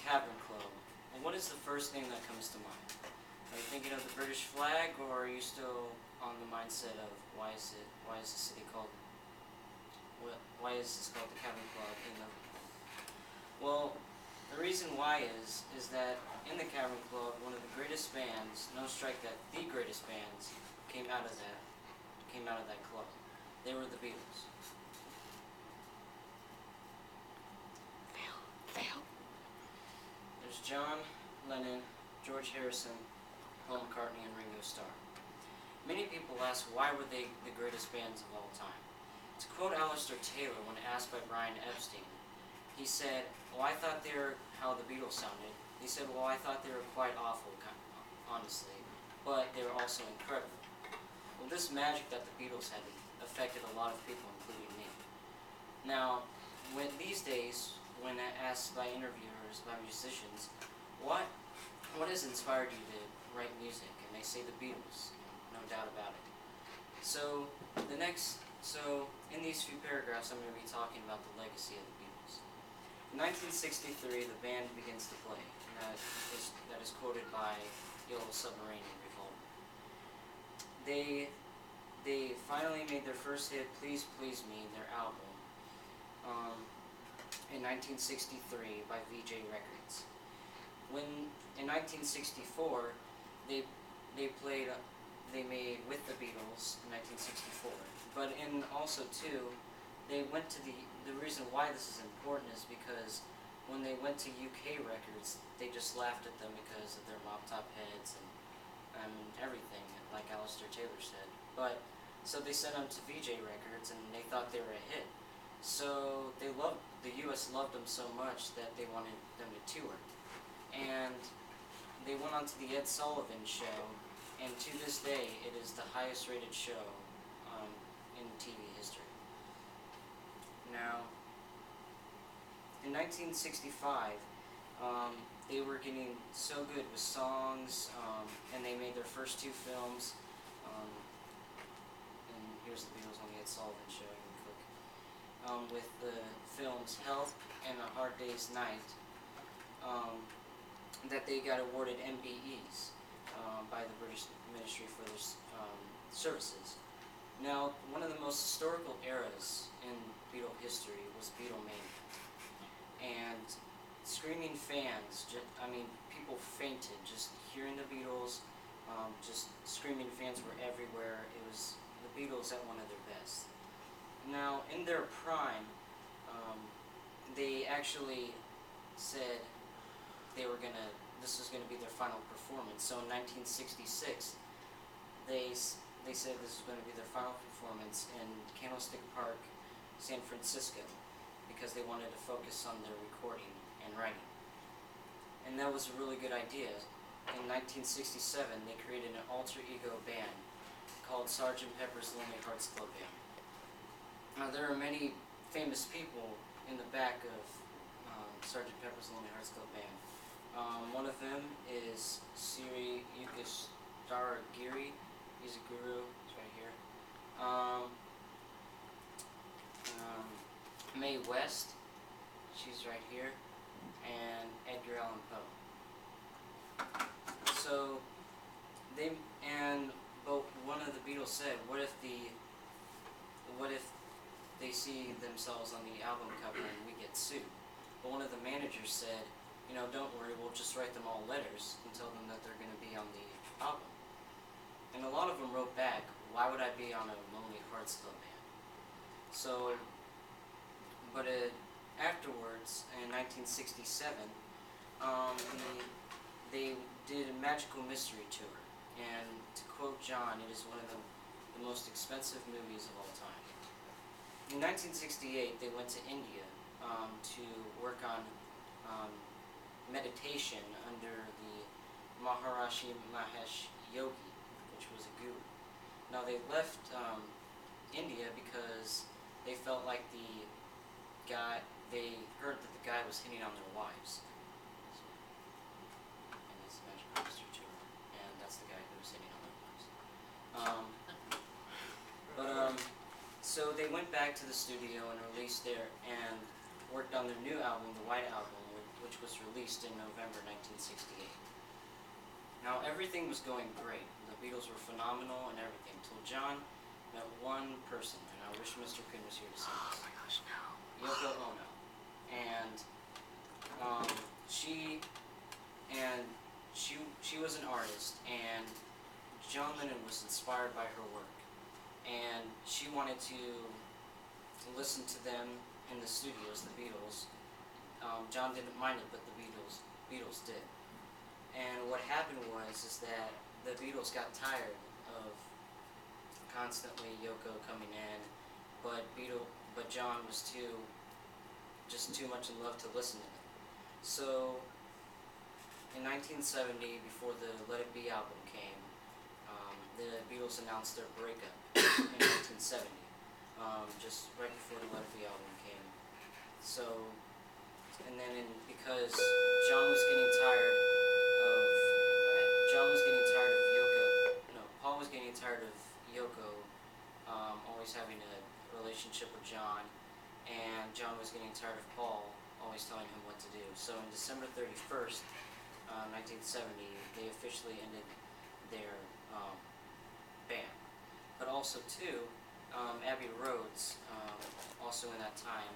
Cavern Club, well, what is the first thing that comes to mind? Are you thinking of the British flag, or are you still on the mindset of why is the city called, why is this called the Cavern Club? Well, the reason why is that in the Cavern Club, one of the greatest bands, no strike that the greatest bands, came out of that club. They were the Beatles. There's John Lennon, George Harrison, Paul McCartney, and Ringo Starr. Many people ask why were they the greatest bands of all time. To quote Alistair Taylor when asked by Brian Epstein, he said, well, I thought they were how the Beatles sounded. He said, well, I thought they were quite awful, honestly, but they were also incredible. Well, this magic that the Beatles had affected a lot of people, including me. Now, these days, when asked by interviewers, by musicians, what has inspired you to write music? And they say the Beatles, no doubt about it. So in these few paragraphs, I'm going to be talking about the legacy of the Beatles. In 1963, the band begins to play, and that is quoted by Yellow Submarine and Revolver. They finally made their first hit, Please Please Me, their album, in 1963 by VJ Records. In 1964, they made With the Beatles in 1964. But also too, they went to the reason why this is important is because when they went to UK Records, they just laughed at them because of their mop-top heads and everything, like Alistair Taylor said. But so they sent them to VJ Records, and they thought they were a hit. So the U.S. loved them so much that they wanted them to tour. And they went on to the Ed Sullivan Show, and to this day, it is the highest rated show in TV history. Now, in 1965, they were getting so good with songs, and they made their first two films. And here's the Beatles on the Ed Sullivan Show. You can click with the films Health and A Hard Day's Night. That they got awarded MBEs by the British Ministry for their services. Now, one of the most historical eras in Beatle history was Beatlemania. And screaming fans, people fainted just hearing the Beatles, just screaming fans were everywhere. It was the Beatles at one of their best. Now, in their prime, they actually said this was gonna be their final performance. So in 1966, they said this was going to be their final performance in Candlestick Park, San Francisco, because they wanted to focus on their recording and writing. And that was a really good idea. In 1967, they created an alter ego band called Sgt. Pepper's Lonely Hearts Club Band. Now, there are many famous people in the back of Sgt. Pepper's Lonely Hearts Club Band. One of them is Siri Yukistaragiri. He's a guru. He's right here. Mae West. She's right here. And Edgar Allan Poe. So but one of the Beatles said, what if they see themselves on the album cover and we get sued? But one of the managers said, don't worry, we'll just write them all letters and tell them that they're going to be on the album. And a lot of them wrote back, why would I be on a Lonely Hearts Club band? So, but afterwards, in 1967, they did a Magical Mystery Tour. And to quote John, it is one of the most expensive movies of all time. In 1968, they went to India to work on meditation under the Maharishi Mahesh Yogi, which was a guru. Now they left India because they felt like they heard that the guy was hitting on their wives. And it's a Magical Mystery Tour, and that's the guy who was hitting on their wives. So they went back to the studio and released and worked on their new album, the White Album, which which was released in November 1968. Now, everything was going great. The Beatles were phenomenal and everything, until John met one person, and I wish Mr. Quinn was here to see this. Oh my gosh, no. Yoko Ono. And she was an artist, and John Lennon was inspired by her work, and she wanted to listen to them in the studios, the Beatles. John didn't mind it, but the Beatles did. And what happened is that the Beatles got tired of constantly Yoko coming in, but John was just too much in love to listen to them. So in 1970, before the Let It Be album came, the Beatles announced their breakup in 1970, just right before the Let It Be album came. So, and then because John was getting tired of Yoko. No, Paul was getting tired of Yoko always having a relationship with John, and John was getting tired of Paul always telling him what to do. So on December 31st, 1970, they officially ended their band. But also too, Abbey Roads, also in that time,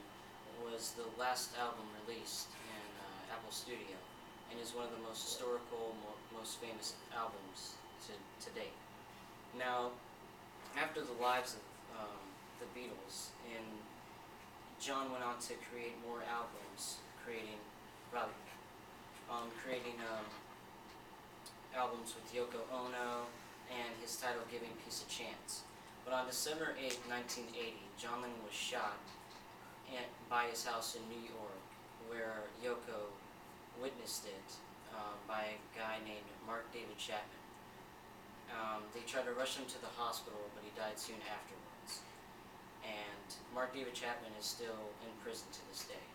was the last album released in Apple Studio, and is one of the most historical, most famous albums to date. Now, after the lives of the Beatles, and John went on to create more albums, creating albums with Yoko Ono, and his title Giving Peace a Chance. But on December 8, 1980, John Lennon was shot by his house in New York, where Yoko witnessed it by a guy named Mark David Chapman. They tried to rush him to the hospital, but he died soon afterwards. And Mark David Chapman is still in prison to this day.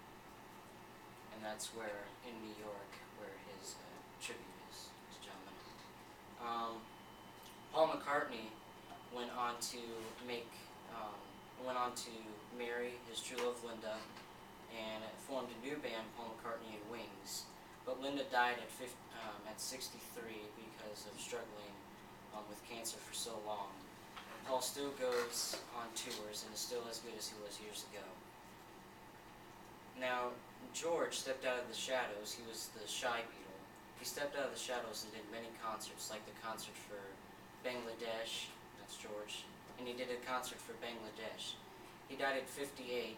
And that's where, in New York, where his tribute is to John Lennon. Paul McCartney went on to marry his true love Linda, and formed a new band, Paul McCartney and Wings. But Linda died at 63 because of struggling with cancer for so long. Paul still goes on tours and is still as good as he was years ago. Now, George stepped out of the shadows. He was the shy Beatle. He stepped out of the shadows and did many concerts, like the concert for Bangladesh, that's George, and he did a concert for Bangladesh. He died at 58